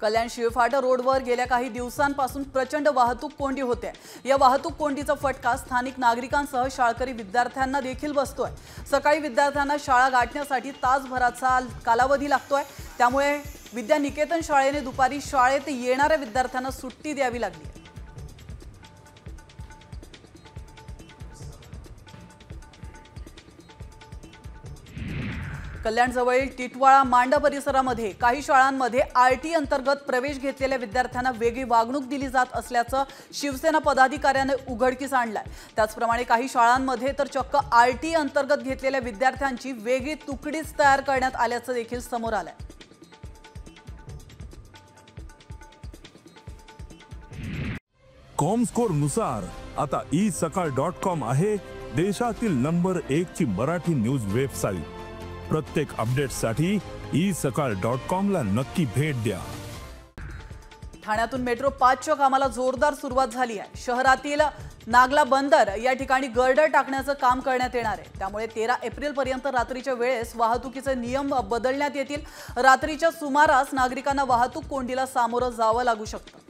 कल्याण शिळफाटा रोडवर गेल्या काही दिवसांपासून प्रचंड वाहतूक कोंडी होते। या वाहतूक कोंडीचा फटका स्थानिक नागरिकांसह शाळकरी विद्यार्थ्यांना देखील बसतोय। सकाळी विद्यार्थ्यांना शाळा गाठण्यासाठी तासभराचा कालावधी लागतोय। त्यामुळे विद्यानिकेतन शाळेने दुपारी शाळेत येणाऱ्या विद्यार्थ्यांना सुट्टी द्यावी लागली। कल्याण जवळील टिटवाळा मांडा परिसरामध्ये काही शाळांमध्ये आरटी अंतर्गत प्रवेश घेतलेल्या विद्यार्थ्यांना वेगळी वागणूक दिली जात असल्याचं शिवसेना पदाधिकाऱ्याने उघडकीस आणलंय। त्याचप्रमाणे काही शाळांमध्ये तर चक्क आरटी अंतर्गत घेतलेल्या विद्यार्थ्यांची वेगळी तुकडीच तयार करण्यात आल्याचं देखील समोर आलंय। कॉमस्कोर नुसार आता isakal.com आहे देशातील नंबर 1 ची मराठी न्यूज वेबसाईट। प्रत्येक अपडेटसाठी isakal.com ला नक्की भेट द्या। ठाण्यातून मेट्रो 5च्या कामाला जोरदार सुरुवात झाली आहे। शहरातील नागला बंदर या ठिकाणी गर्डर टाकण्याचं काम करण्यात येणार आहे। त्यामुळे 13 एप्रिल पर्यंत रात्रीच्या वेळेस वाहतुकीचे नियम बदलण्यात येतील। रात्रीच्या सुमारास नागरिकांना वाहतूक कोंडीला सामोरं जावं लागू शकतं।